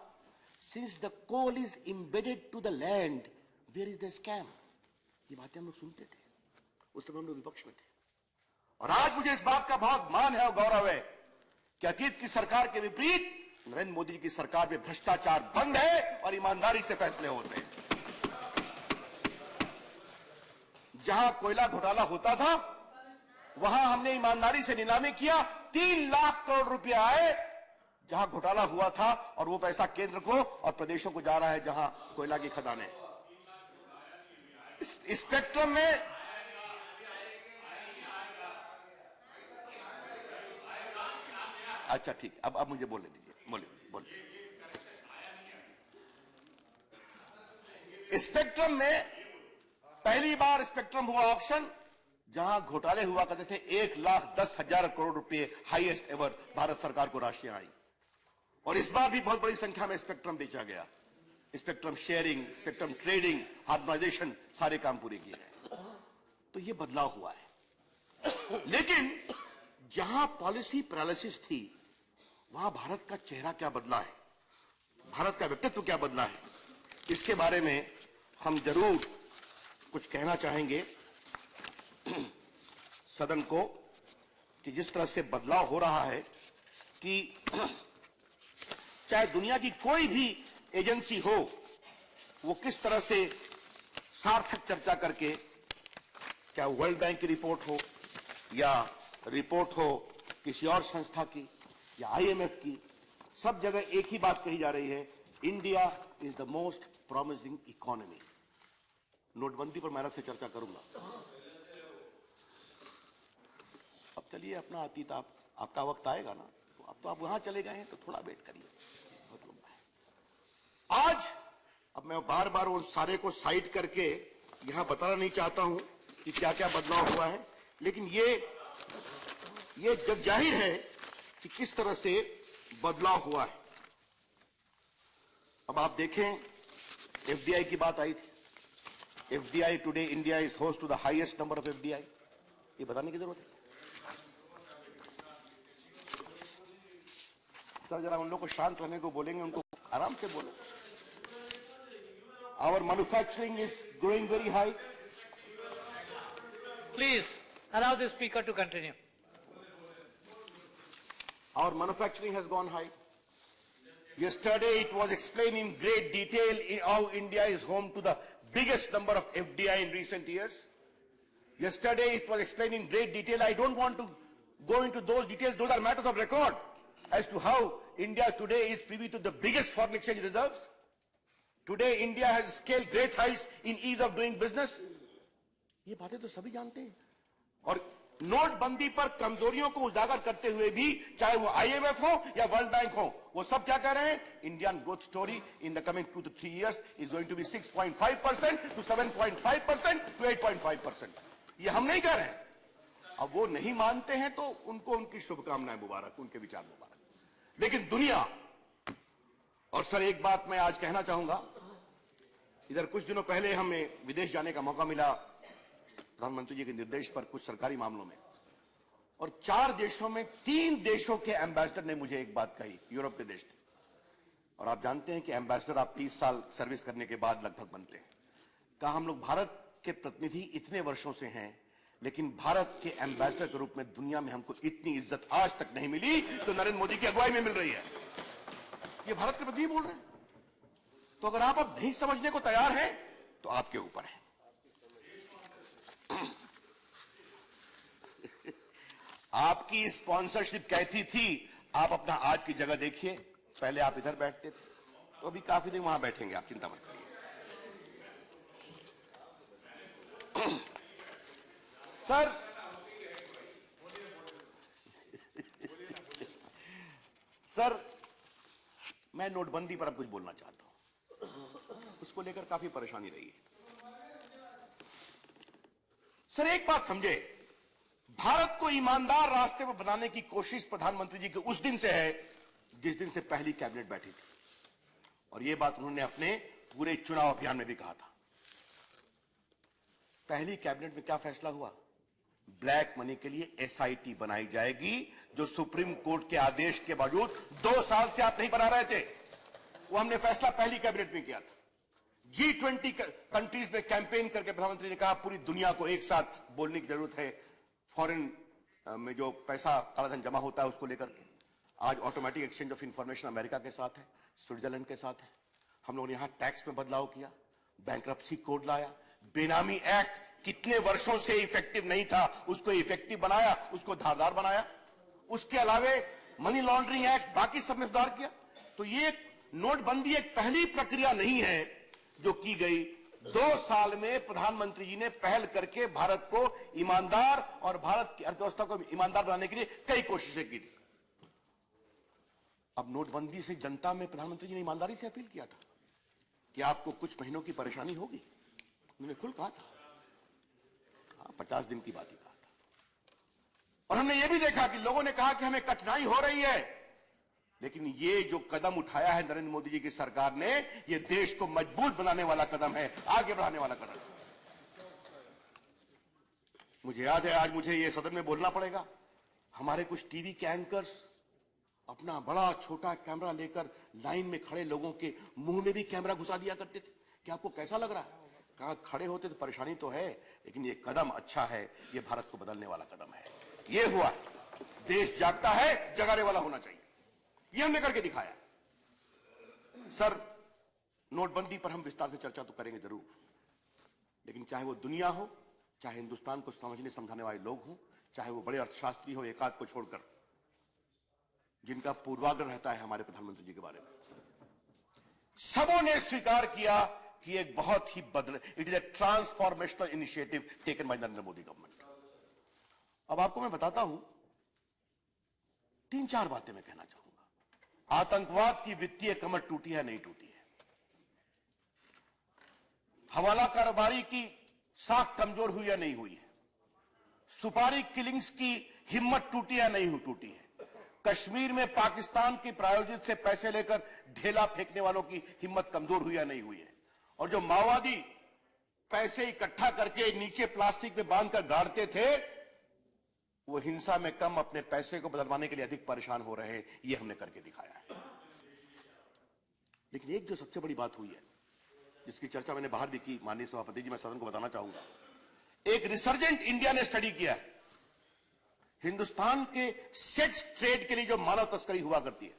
Since the coal is embedded to the land, where is the scam? ये बातें हम लोग सुनते थे, उस समय हम लोग विपक्ष में थे। और आज मुझे इस बात का बहुत मान है और गौरव है कि अतीत की सरकार के विपरीत नरेंद्र मोदी जी की सरकार में भ्रष्टाचार बंद है और ईमानदारी से फैसले होते हैं। जहां कोयला घोटाला होता था, वहां हमने ईमानदारी से नीलामी किया, 3 लाख करोड़ रुपए आए जहां घोटाला हुआ था, और वो पैसा केंद्र को और प्रदेशों को जा रहा है जहां कोयला की खदानें। स्पेक्ट्रम में अच्छा ठीक, अब मुझे बोलने दीजिए, बोलिए। स्पेक्ट्रम में पहली बार स्पेक्ट्रम हुआ ऑक्शन जहां घोटाले हुआ करते थे। 1,10,000 करोड़ रुपए हाईएस्ट एवर भारत सरकार को राशियां आई। और इस बार भी बहुत बड़ी संख्या में स्पेक्ट्रम बेचा गया। Spectrum sharing, spectrum trading, harmonisation, सारे काम पूरे किए गए। तो ये बदलाव हुआ है। लेकिन जहां पॉलिसी पैरालिसिस थी, वहां भारत का चेहरा क्या बदला है, भारत का व्यक्तित्व क्या बदला है, इसके बारे में हम जरूर कुछ कहना चाहेंगे सदन को। कि जिस तरह से बदलाव हो रहा है, कि चाहे दुनिया की कोई भी एजेंसी हो, वो किस तरह से सार्थक चर्चा करके, क्या वर्ल्ड बैंक की रिपोर्ट हो या रिपोर्ट हो किसी और संस्था की या आईएमएफ की, सब जगह एक ही बात कही जा रही है, India is the most promising economy. नोटबंदी पर मैं आपसे चर्चा करूंगा। अब चलिए, अपना अतीत आपका वक्त आएगा ना, तो अब तो आप वहां चले गए हैं, तो थोड़ा वेट करिए, बहुत लंबा है। आज अब मैं बार बार उन सारे को साइड करके यहां बताना नहीं चाहता हूं कि क्या क्या बदलाव हुआ है, लेकिन ये जग जाहिर है कि किस तरह से बदलाव हुआ है। अब आप देखें, एफडीआई की बात आई थी। FDI today India is host to the highest number of FDI. ये बताने की जरूरत है? सर जरा उन लोग को शांत रहने को बोलेंगे, उनको आराम से बोले। Our manufacturing is growing very high. Please allow the speaker to continue. Our manufacturing has gone high. Yesterday it was explained in great detail how India is home to the biggest number of FDI in recent years. Yesterday it was explained in great detail. I don't want to go into those details. Those are matters of record as to how India today is privy to the biggest foreign exchange reserves. Today India has scaled great heights in ease of doing business. ये बातें तो सभी जानते हैं। और नोटबंदी पर कमजोरियों को उजागर करते हुए भी, चाहे वो आईएमएफ हो या वर्ल्ड बैंक हो, वो सब क्या कह रहे हैं? Indian growth story in the coming 2 to 3 years is going to be 6.5% to 7.5% to 8.5%। ये हम नहीं कह रहे हैं। अब वो नहीं मानते हैं तो उनको उनकी शुभकामनाएं मुबारक, उनके विचार मुबारक। लेकिन दुनिया, और सर एक बात मैं आज कहना चाहूंगा, इधर कुछ दिनों पहले हमें विदेश जाने का मौका मिला प्रधानमंत्री जी के निर्देश पर कुछ सरकारी मामलों में, और 4 देशों में 3 देशों के एम्बेसडर ने मुझे एक बात कही, यूरोप के देश थे। और आप जानते हैं कि एम्बेसडर आप 30 साल सर्विस करने के बाद लगभग बनते हैं। कहा हम लोग भारत के प्रतिनिधि इतने वर्षों से हैं, लेकिन भारत के एम्बेसडर के रूप में दुनिया में हमको इतनी इज्जत आज तक नहीं मिली, तो नरेंद्र मोदी की अगुवाई में मिल रही है। ये भारत के प्रतिनिधि बोल रहे हैं। तो अगर आप अब नहीं समझने को तैयार हैं, तो आपके ऊपर है। आपकी स्पॉन्सरशिप कैसी थी, आप अपना आज की जगह देखिए। पहले आप इधर बैठते थे, तो अभी काफी दिन वहां बैठेंगे आप, चिंता मत करिए। सर सर मैं नोटबंदी पर अब कुछ बोलना चाहता हूं, उसको लेकर काफी परेशानी रही है। सर एक बात समझे, भारत को ईमानदार रास्ते पर बनाने की कोशिश प्रधानमंत्री जी की उस दिन से है जिस दिन से पहली कैबिनेट बैठी थी, और यह बात उन्होंने अपने पूरे चुनाव अभियान में भी कहा था। पहली कैबिनेट में क्या फैसला हुआ? ब्लैक मनी के लिए एसआईटी बनाई जाएगी, जो सुप्रीम कोर्ट के आदेश के बावजूद 2 साल से आप नहीं बना रहे थे। वो हमने फैसला पहली कैबिनेट में किया था। G20 कंट्रीज में कैंपेन करके प्रधानमंत्री ने कहा पूरी दुनिया को एक साथ बोलने की जरूरत है, फॉरेन में जो पैसा कालाधन जमा होता है उसको लेकर के। आज automatic exchange of information America के साथ है, स्विट्जरलैंड के साथ है। हम लोगों ने यहां टैक्स में बदलाव किया, बैंकरप्सी कोड लाया, बेनामी एक्ट कितने वर्षों से इफेक्टिव नहीं था उसको इफेक्टिव बनाया, उसको धारदार बनाया। उसके अलावे मनी लॉन्ड्रिंग एक्ट, बाकी सब में सुधार किया। तो ये नोटबंदी एक पहली प्रक्रिया नहीं है जो की गई। 2 साल में प्रधानमंत्री जी ने पहल करके भारत को ईमानदार और भारत की अर्थव्यवस्था को ईमानदार बनाने के लिए कई कोशिशें की थी। अब नोटबंदी से जनता में प्रधानमंत्री जी ने ईमानदारी से अपील किया था कि आपको कुछ महीनों की परेशानी होगी। उन्होंने खुल कहा था, 50 दिन की बात ही कहा था। और हमने यह भी देखा कि लोगों ने कहा कि हमें कठिनाई हो रही है, लेकिन ये जो कदम उठाया है नरेंद्र मोदी जी की सरकार ने, ये देश को मजबूत बनाने वाला कदम है, आगे बढ़ाने वाला कदम है। मुझे याद है, आज मुझे ये सदन में बोलना पड़ेगा। हमारे कुछ टीवी के एंकर्स अपना बड़ा छोटा कैमरा लेकर लाइन में खड़े लोगों के मुंह में भी कैमरा घुसा दिया करते थे कि आपको कैसा लग रहा है? कहा खड़े होते तो परेशानी तो है, लेकिन ये कदम अच्छा है, ये भारत को बदलने वाला कदम है। ये हुआ, देश जागता है, जगाने वाला होना चाहिए, ये हमने करके दिखाया। सर नोटबंदी पर हम विस्तार से चर्चा तो करेंगे जरूर, लेकिन चाहे वो दुनिया हो, चाहे हिंदुस्तान को समझने समझाने वाले लोग हों, चाहे वो बड़े अर्थशास्त्री हो, एकाध को छोड़कर, जिनका पूर्वाग्रह रहता है हमारे प्रधानमंत्री जी के बारे में, सबों ने स्वीकार किया कि एक बहुत ही it is a transformational initiative taken by Narendra Modi government. अब आपको मैं बताता हूं, 3-4 बातें मैं कहना चाहूंगा। आतंकवाद की वित्तीय कमर टूटी है, नहीं टूटी है? हवाला कारोबारी की साख कमजोर हुई या नहीं हुई है? सुपारी किलिंग्स की हिम्मत टूटी या नहीं टूटी है? कश्मीर में पाकिस्तान की प्रायोजित से पैसे लेकर ढेला फेंकने वालों की हिम्मत कमजोर हुई या नहीं हुई है? और जो माओवादी पैसे इकट्ठा करके नीचे प्लास्टिक में बांधकर गाड़ते थे, वो हिंसा में कम अपने पैसे को बदलवाने के लिए अधिक परेशान हो रहे हैं। ये हमने करके दिखाया है। लेकिन एक जो सबसे बड़ी बात हुई है, जिसकी चर्चा मैंने बाहर भी की, माननीय सभापति जी, मैं सदन को बताना चाहूंगा। एक रिसर्जेंट इंडिया ने स्टडी किया है, हिंदुस्तान के सेक्स ट्रेड के लिए जो मानव तस्करी हुआ करती है,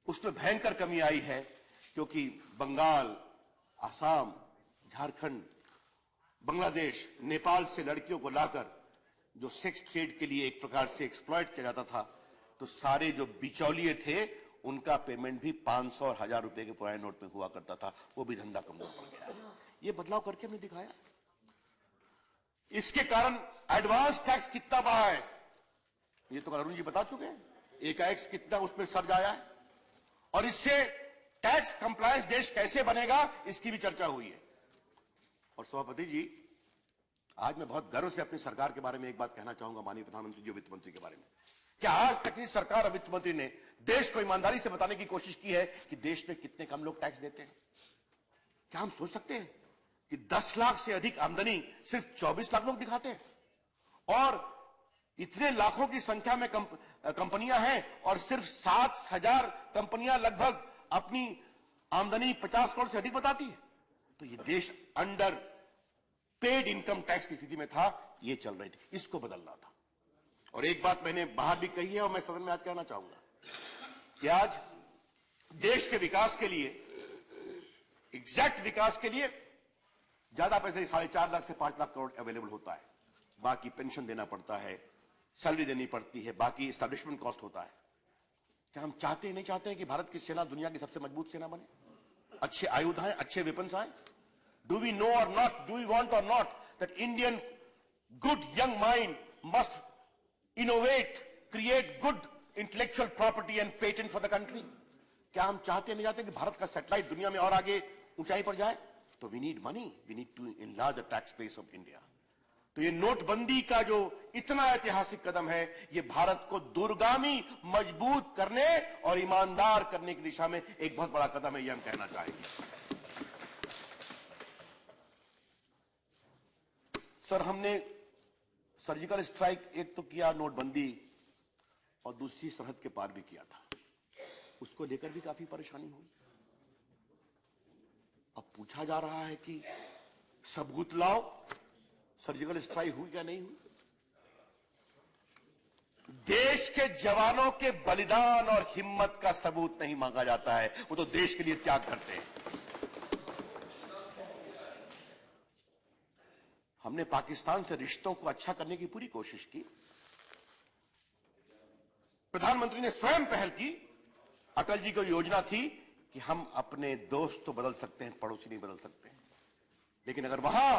उसमें भयंकर कमी आई है, क्योंकि बंगाल, आसाम, झारखंड, बांग्लादेश, नेपाल से लड़कियों को लाकर जो सेक्स ट्रेड के लिए एक प्रकार से एक्सप्लॉइट किया जाता था, तो सारे जो बिचौलिए थे उनका पेमेंट भी 500 और 1000 रुपए के पुराने नोट में हुआ करता था। वो भी धंधा कमजोर पड़ गया है। ये बदलाव करके हमने दिखाया। इसके कारण एडवांस टैक्स कितना बढ़ा है, ये तो अरुण जी बता चुके हैं। एकाएक कितना उसमें सर्ज आया है, और इससे टैक्स कंप्लायंस देश कैसे बनेगा, इसकी भी चर्चा हुई है। और सभापति जी, आज मैं बहुत गर्व से अपनी सरकार के बारे में एक बात कहना चाहूंगा, माननीय प्रधानमंत्री जी, वित्त मंत्री के बारे में, कि आज तक की सरकार और वित्त मंत्री ने देश को ईमानदारी से बताने की कोशिश की है कि देश में कितने कम लोग टैक्स देते हैं। क्या हम सोच सकते हैं कि 10 लाख से अधिक आमदनी सिर्फ 24 लाख लोग दिखाते हैं, और इतने लाखों की संख्या में कंपनियां हैं, और सिर्फ 7,000 कंपनियां लगभग अपनी आमदनी 50 करोड़ से अधिक बताती है। तो ये देश अंडर पेड इनकम टैक्स की स्थिति में था, ये चल रही थी, इसको बदलना था। और एक बात मैंने बाहर भी कही है और मैं सदन में आज कहना चाहूंगा कि आज देश के विकास के लिए, एग्जैक्ट विकास के लिए, ज्यादा पैसे 4.5 लाख से 5 लाख करोड़ अवेलेबल होता है। बाकी पेंशन देना पड़ता है, सैलरी देनी पड़ती है, बाकी एस्टैब्लिशमेंट कॉस्ट होता है। क्या हम चाहते नहीं चाहते हैं कि भारत की सेना दुनिया की सबसे मजबूत सेना बने, अच्छे आयुध आए, अच्छे वेपन्स आए? डू वी नो और नॉट, डू वी वांट और not that Indian good young mind must innovate, create good intellectual property and patent for the country? क्या हम चाहते नहीं चाहते कि भारत का सैटेलाइट दुनिया में और आगे ऊंचाई पर जाए? तो we need money, we need to enlarge the tax base of India. तो ये नोटबंदी का जो इतना ऐतिहासिक कदम है, ये भारत को दूरगामी, मजबूत करने और ईमानदार करने की दिशा में एक बहुत बड़ा कदम है, ये हम कहना चाहेंगे। सर, हमने सर्जिकल स्ट्राइक एक तो किया नोटबंदी, और दूसरी सरहद के पार भी किया था, उसको लेकर भी काफी परेशानी हुई। अब पूछा जा रहा है कि सबूत लाओ, सर्जिकल स्ट्राइक हुई या नहीं हुई? देश के जवानों के बलिदान और हिम्मत का सबूत नहीं मांगा जाता है, वो तो देश के लिए त्याग करते हैं। हमने पाकिस्तान से रिश्तों को अच्छा करने की पूरी कोशिश की। प्रधानमंत्री ने स्वयं पहल की। अटल जी की योजना थी कि हम अपने दोस्त तो बदल सकते हैं, पड़ोसी नहीं बदल सकते। लेकिन अगर वहां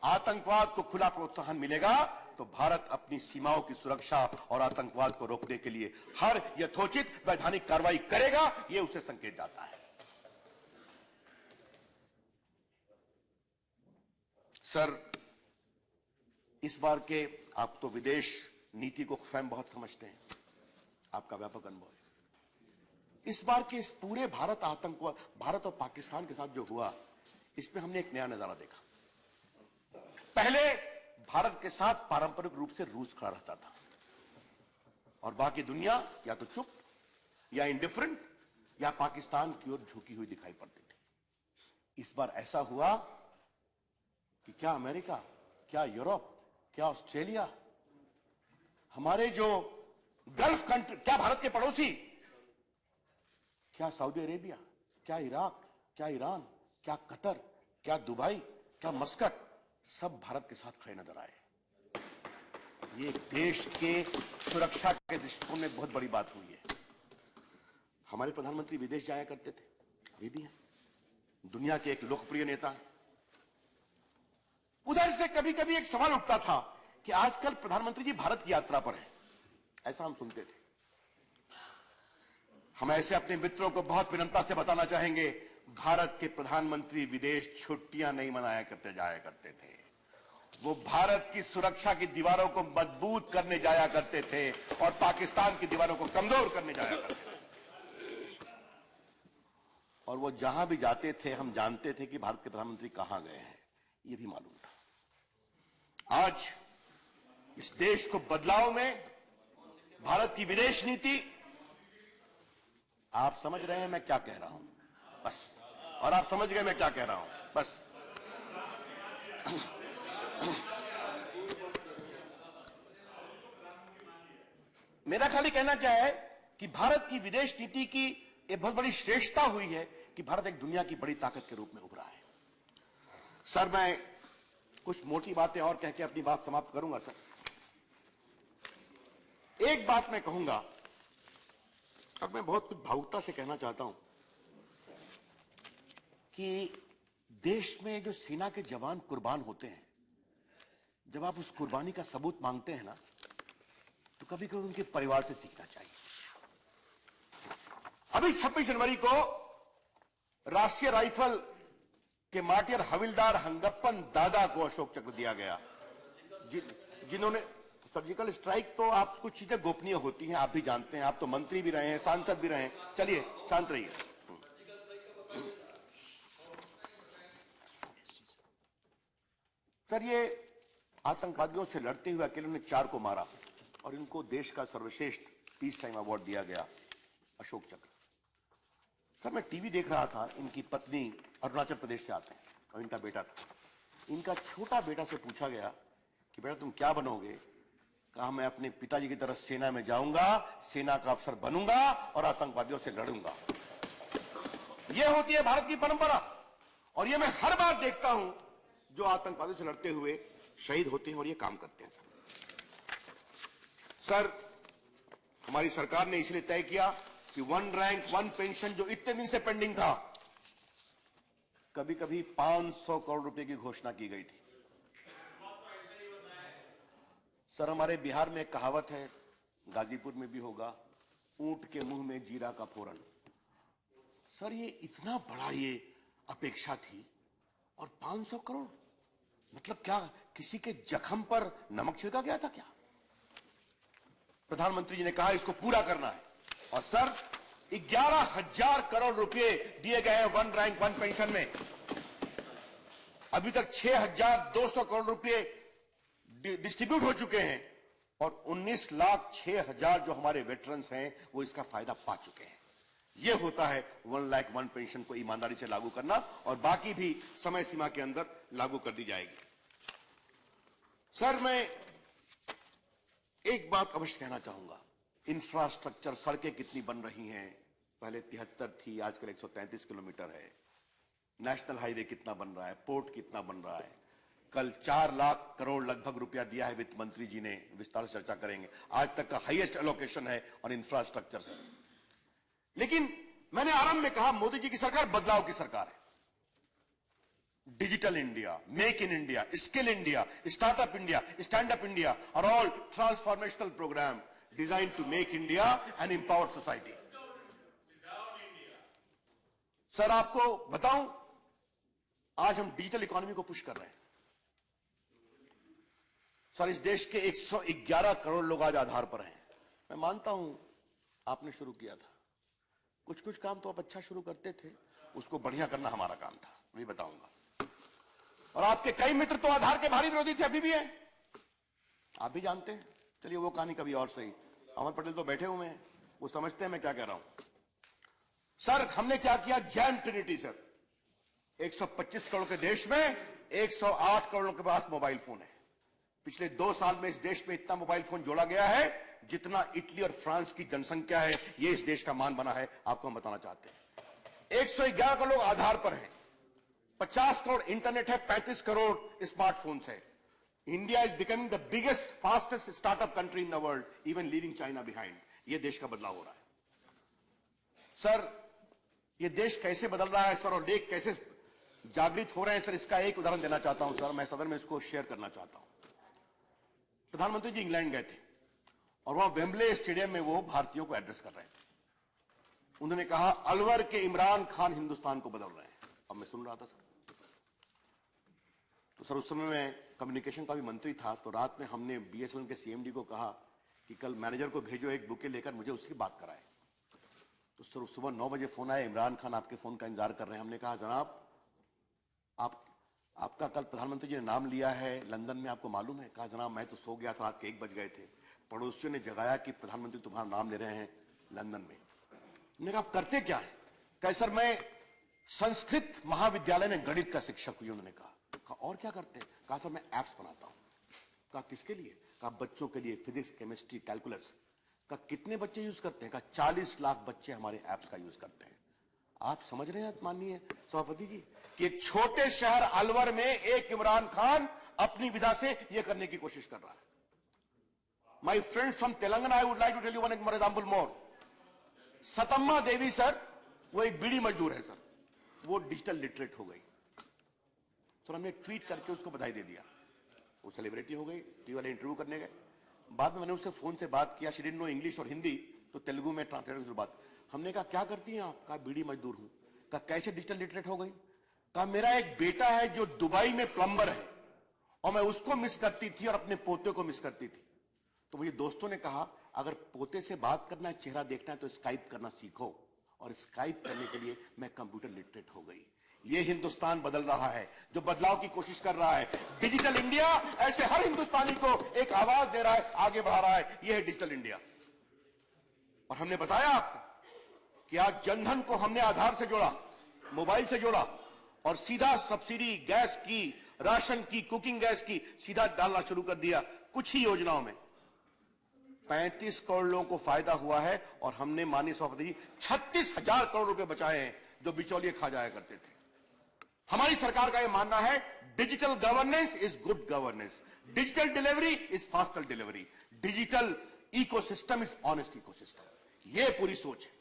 आतंकवाद को खुला प्रोत्साहन मिलेगा तो भारत अपनी सीमाओं की सुरक्षा और आतंकवाद को रोकने के लिए हर यथोचित वैधानिक कार्रवाई करेगा, यह उसे संकेत जाता है। सर, इस बार के आप तो विदेश नीति को स्वयं बहुत समझते हैं, आपका व्यापक अनुभव है। इस बार के इस पूरे भारत और पाकिस्तान के साथ जो हुआ, इसमें हमने एक नया नजारा देखा। पहले भारत के साथ पारंपरिक रूप से रूस खड़ा रहता था और बाकी दुनिया या तो चुप या इंडिफरेंट या पाकिस्तान की ओर झुकी हुई दिखाई पड़ती थी। इस बार ऐसा हुआ कि क्या अमेरिका, क्या यूरोप, क्या ऑस्ट्रेलिया, हमारे जो गल्फ कंट्री, क्या भारत के पड़ोसी, क्या सऊदी अरेबिया, क्या इराक, क्या ईरान, क्या कतर, क्या दुबई, क्या मस्कट, सब भारत के साथ खड़े नजर आए। ये देश के सुरक्षा के दृष्टिकोण में बहुत बड़ी बात हुई है। हमारे प्रधानमंत्री विदेश जाया करते थे, अभी भी हैं, दुनिया के एक लोकप्रिय नेता हैं। उधर से कभी कभी एक सवाल उठता था कि आजकल प्रधानमंत्री जी भारत की यात्रा पर हैं, ऐसा हम सुनते थे। हम ऐसे अपने मित्रों को बहुत विनम्रता से बताना चाहेंगे, भारत के प्रधानमंत्री विदेश छुट्टियां नहीं मनाया करते जाया करते थे, वो भारत की सुरक्षा की दीवारों को मजबूत करने जाया करते थे और पाकिस्तान की दीवारों को कमजोर करने जाया करते थे। और वो जहां भी जाते थे हम जानते थे कि भारत के प्रधानमंत्री कहां गए हैं, ये भी मालूम था। आज इस देश को बदलाव में भारत की विदेश नीति, आप समझ रहे हैं मैं क्या कह रहा हूं, बस, और आप समझ गए मैं क्या कह रहा हूं, बस। मेरा खाली कहना क्या है कि भारत की विदेश नीति की एक बहुत बड़ी श्रेष्ठता हुई है कि भारत एक दुनिया की बड़ी ताकत के रूप में उभरा है। सर, मैं कुछ मोटी बातें और कह के अपनी बात समाप्त करूंगा। सर, एक बात मैं कहूंगा, अब मैं बहुत कुछ भावुकता से कहना चाहता हूं कि देश में जो सेना के जवान कुर्बान होते हैं, जब आप उस कुर्बानी का सबूत मांगते हैं ना, तो कभी कभी उनके परिवार से सीखना चाहिए। अभी 26 जनवरी को राष्ट्रीय राइफल के मार्टियर हविलदार हंगप्पन दादा को अशोक चक्र दिया गया, जिन्होंने सर्जिकल स्ट्राइक, तो आप कुछ चीजें गोपनीय होती हैं, आप भी जानते हैं, आप तो मंत्री भी रहे हैं, सांसद भी रहे हैं। चलिए शांत रहिए। सर, ये आतंकवादियों से लड़ते हुए अकेले ने 4 को मारा और इनको देश का सर्वश्रेष्ठ पीस टाइम अवार्ड दिया गया, अशोक चक्र। सर, मैं टीवी देख रहा था, इनकी पत्नी अरुणाचल प्रदेश से आते हैं और इनका बेटा था। इनका छोटा बेटा से पूछा गया कि बेटा तुम क्या बनोगे? कहा मैं अपने पिताजी की तरह सेना में जाऊंगा, सेना का अफसर बनूंगा और आतंकवादियों से लड़ूंगा। यह होती है भारत की परंपरा और यह मैं हर बार देखता हूं, जो आतंकवादियों से लड़ते हुए शहीद होते हैं और ये काम करते हैं। सर, हमारी सरकार ने इसलिए तय किया कि 1 रैंक 1 पेंशन जो इतने दिन से पेंडिंग था, कभी कभी 500 करोड़ रुपए की घोषणा की गई थी। सर, हमारे बिहार में एक कहावत है, गाजीपुर में भी होगा, ऊंट के मुंह में जीरा का फोरन। सर, ये इतना बड़ा ये अपेक्षा थी और 500 करोड़ मतलब क्या किसी के जख्म पर नमक छिड़का गया था क्या? प्रधानमंत्री जी ने कहा इसको पूरा करना है और सर 11,000 करोड़ रुपए दिए गए हैं 1 रैंक 1 पेंशन में। अभी तक 6,200 करोड़ रुपए डिस्ट्रीब्यूट हो चुके हैं और 19,06,000 जो हमारे वेटरन्स हैं वो इसका फायदा पा चुके हैं। यह होता है 1 लाख 1 पेंशन को ईमानदारी से लागू करना और बाकी भी समय सीमा के अंदर लागू कर दी जाएगी। सर, मैं एक बात अवश्य कहना चाहूंगा, इंफ्रास्ट्रक्चर, सड़कें कितनी बन रही हैं, पहले 73 थी, आजकल 133 किलोमीटर है। नेशनल हाईवे कितना बन रहा है, पोर्ट कितना बन रहा है। कल 4 लाख करोड़ लगभग रुपया दिया है वित्त मंत्री जी ने, विस्तार से चर्चा करेंगे। आज तक का हाईएस्ट एलोकेशन है और इंफ्रास्ट्रक्चर से। लेकिन मैंने आरंभ में कहा मोदी जी की सरकार बदलाव की सरकार है। Digital India, make in India, skill India, startup India, stand up India are all transformational programme design to make India and empowered society. Sir, आपको बताऊं, आज हम डिजिटल इकोनॉमी को पुश कर रहे हैं। सर, इस देश के 111 करोड़ लोग आज आधार पर हैं। मैं मानता हूं आपने शुरू किया था, कुछ काम तो आप अच्छा शुरू करते थे, उसको बढ़िया करना हमारा काम था, मैं बताऊंगा। और आपके कई मित्र तो आधार के भारी विरोधी थे, अभी भी हैं, आप भी जानते हैं। चलिए वो कहानी कभी और सही। अमर पटेल तो बैठे हुए हैं, वो समझते हैं मैं क्या कह रहा हूं। सर, हमने क्या किया, जैम ट्रिनिटी। सर, 125 करोड़ के देश में 108 करोड़ के पास मोबाइल फोन है। पिछले 2 साल में इस देश में इतना मोबाइल फोन जोड़ा गया है जितना इटली और फ्रांस की जनसंख्या है। यह इस देश का मान बना है, आपको हम बताना चाहते हैं। 111 करोड़ लोग आधार पर हैं, 50 करोड़ इंटरनेट है, 35 करोड़ स्मार्टफोन्स है। India is becoming the biggest fastest startup country in the world, even leaving China behind. यह देश का बदलाव हो रहा है। सर, यह देश कैसे बदल रहा है सर, और लोग कैसे जागृत हो रहे हैं सर, इसका एक उदाहरण देना चाहता हूं सर। मैं सदन में इसको शेयर करना चाहता हूं। प्रधानमंत्री जी इंग्लैंड गए थे और वहां वेम्बले स्टेडियम में वो भारतीयों को एड्रेस कर रहे थे। उन्होंने कहा अलवर के इमरान खान हिंदुस्तान को बदल रहे हैं। अब मैं सुन रहा था सर, तो सर उस समय मैं कम्युनिकेशन का भी मंत्री था, तो रात में हमने बीएसएनएल के सीएमडी को कहा कि कल मैनेजर को भेजो एक बुके लेकर, मुझे उसकी बात कराए। तो सर सुबह 9 बजे फोन आया, इमरान खान आपके फोन का इंतजार कर रहे हैं। हमने कहा जनाब आपका कल प्रधानमंत्री जी ने नाम लिया है लंदन में, आपको मालूम है? कहा जनाब मैं तो सो गया था, रात के 1 बज गए थे, पड़ोसियों ने जगाया कि प्रधानमंत्री तुम्हारा नाम ले रहे हैं लंदन में। हमने कहा आप करते क्या है? कहा सर मैं संस्कृत महाविद्यालय में गणित का शिक्षक हुई। उन्होंने कहा और क्या करते हैं? कहा सर मैं एप्स बनाता हूं। कहा किसके लिए? कहा बच्चों के लिए, फिजिक्स, केमिस्ट्री, कैलकुलस। कहा कितने बच्चे यूज करते हैं? कहा 40 लाख बच्चे हमारे एप्स का यूज करते हैं। आप समझ रहे हैं माननीय सभापति जी कि एक छोटे शहर अलवर में एक इमरान खान अपनी विधा से यह करने की कोशिश कर रहा है। My friends from Telangana, I would like to tell you one example more. Satamma Devi sir, वो एक बीड़ी मजदूर है सर, वो डिजिटल लिटरेट हो गई। तो हमने ट्वीट करके उसको बधाई दे दिया, वो सेलिब्रिटी हो गई। टीवी वाले इंटरव्यू करने गए, बाद में मैंने उससे फोन से बात किया। शी डिडंट नो इंग्लिश और हिंदी, तो तेलुगु में ट्रांसलेटर से बात। हमने कहा क्या करती हैं आप? कहा बीड़ी मजदूर हूं। कहा कैसे डिजिटल लिटरेट हो गई? कहा मेरा एक बेटा है जो दुबई में प्लम्बर है और मैं उसको मिस करती थी और अपने पोते को मिस करती थी। तो मुझे दोस्तों ने कहा अगर पोते से बात करना है, चेहरा देखना है तो स्काइप करना सीखो, और स्काइप करने के लिए मैं कंप्यूटर लिटरेट हो गई। ये हिंदुस्तान बदल रहा है, जो बदलाव की कोशिश कर रहा है। डिजिटल इंडिया ऐसे हर हिंदुस्तानी को एक आवाज दे रहा है, आगे बढ़ा रहा है। यह है डिजिटल इंडिया। और हमने बताया आपको कि आज जनधन को हमने आधार से जोड़ा, मोबाइल से जोड़ा, और सीधा सब्सिडी गैस की, राशन की, कुकिंग गैस की सीधा डालना शुरू कर दिया। कुछ ही योजनाओं में 35 करोड़ लोगों को फायदा हुआ है और हमने माननीय सभापति जी 36,000 करोड़ रुपए बचाए हैं जो बिचौलिए खा जाया करते थे। हमारी सरकार का यह मानना है digital governance is good governance. Digital delivery is faster delivery, digital ecosystem is honest ecosystem. ये पूरी सोच है।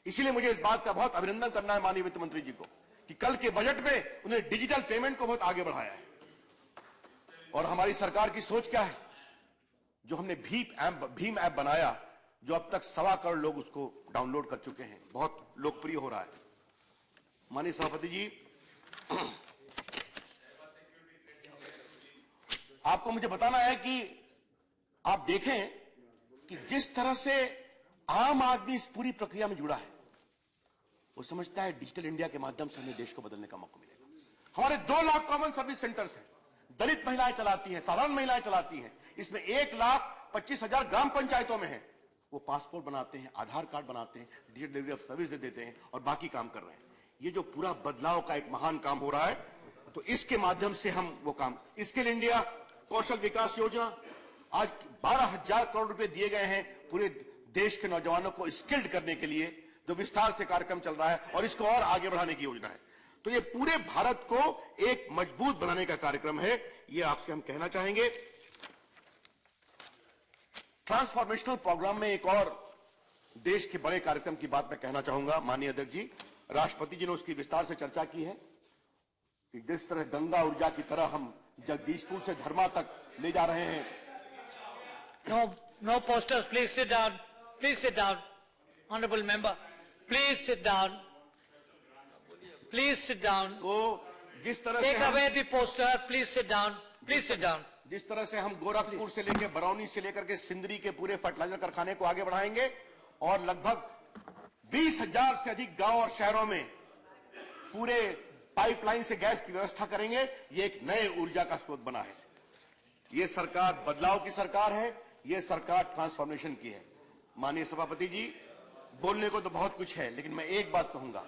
इसीलिए मुझे इस बात का बहुत अभिनंदन करना है माननीय वित्त मंत्री जी को कि कल के बजट में उन्होंने डिजिटल पेमेंट को बहुत आगे बढ़ाया है। और हमारी सरकार की सोच क्या है, जो हमने भीम ऐप बनाया, जो अब तक 1.25 करोड़ लोग उसको डाउनलोड कर चुके हैं, बहुत लोकप्रिय हो रहा है। माननीय सभापति जी, आपको मुझे बताना है कि आप देखें कि जिस तरह से आम आदमी इस पूरी प्रक्रिया में जुड़ा है, वो समझता है डिजिटल इंडिया के माध्यम से हमें देश को बदलने का मौका मिलेगा। हमारे 2 लाख कॉमन सर्विस सेंटर्स हैं, दलित महिलाएं चलाती हैं, साधारण महिलाएं चलाती हैं। इसमें 1,25,000 ग्राम पंचायतों में है। वो पासपोर्ट बनाते हैं, आधार कार्ड बनाते हैं, डिजिटल डिलीवरी ऑफ सर्विस दे देते हैं और बाकी काम कर रहे हैं। ये जो पूरा बदलाव का एक महान काम हो रहा है, तो इसके माध्यम से हम वो काम, स्किल इंडिया कौशल विकास योजना, आज 12,000 करोड़ रुपए दिए गए हैं पूरे देश के नौजवानों को स्किल्ड करने के लिए, जो विस्तार से कार्यक्रम चल रहा है और इसको और आगे बढ़ाने की योजना है। तो ये पूरे भारत को एक मजबूत बनाने का कार्यक्रम है, ये आपसे हम कहना चाहेंगे। ट्रांसफॉर्मेशनल प्रोग्राम में एक और देश के बड़े कार्यक्रम की बात मैं कहना चाहूंगा। माननीय अध्यक्ष जी, राष्ट्रपति जी ने उसकी विस्तार से चर्चा की है कि जिस तरह गंगा ऊर्जा की तरह हम जगदीशपुर से धर्मा तक ले जा रहे हैं। No posters, please sit down. Please sit down. Honorable member, please sit down. Please sit down. तो जिस तरह Take से away the poster, please sit down. Please sit down. जिस तरह से हम गोरखपुर से लेकर बरौनी से लेकर के सिंदरी के पूरे फर्टिलाइजर कारखाने को आगे बढ़ाएंगे और लगभग 20,000 से अधिक गांव और शहरों में पूरे पाइपलाइन से गैस की व्यवस्था करेंगे, ये एक नए ऊर्जा का स्रोत बना है। ये सरकार बदलाव की सरकार है, ये सरकार ट्रांसफॉर्मेशन की है। माननीय सभापति जी, बोलने को तो बहुत कुछ है, लेकिन मैं एक बात कहूंगा।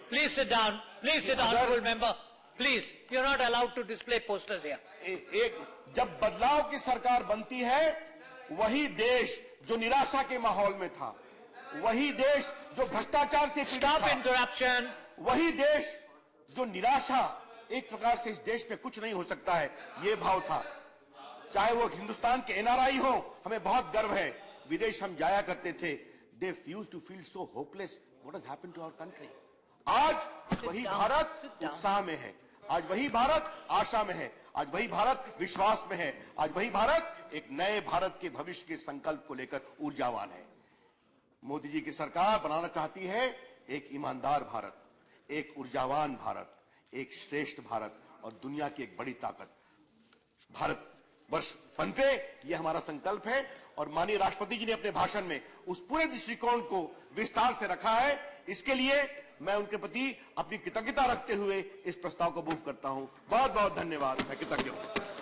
Please sit down. Please sit down, honorable member. Please, you're not allowed to display posters here. एक जब बदलाव की सरकार बनती है, वही देश जो निराशा के माहौल में था, वही देश जो भ्रष्टाचार से पीड़ित Stop था, interruption. वही देश जो निराशा, एक प्रकार से इस देश पे कुछ नहीं हो सकता है, ये भाव था। चाहे वो हिंदुस्तान के एनआरआई हो, हमें बहुत गर्व है, विदेश हम जाया करते थे, they used to feel so hopeless, what has happened to our country. आज वही भारत उत्साह में है, आज वही भारत आशा में है, आज वही भारत विश्वास में है, आज वही भारत एक नए भारत के भविष्य के संकल्प को लेकर ऊर्जावान है। मोदी जी की सरकार बनाना चाहती है एक ईमानदार भारत, एक ऊर्जावान भारत, एक श्रेष्ठ भारत और दुनिया की एक बड़ी ताकत। भारत वर्ष पनपे, ये हमारा संकल्प है और माननीय राष्ट्रपति जी ने अपने भाषण में उस पूरे दृष्टिकोण को विस्तार से रखा है। इसके लिए मैं उनके प्रति अपनी कृतज्ञता रखते हुए इस प्रस्ताव को मूव करता हूं। बहुत बहुत धन्यवाद, मैं कृतज्ञ हूं।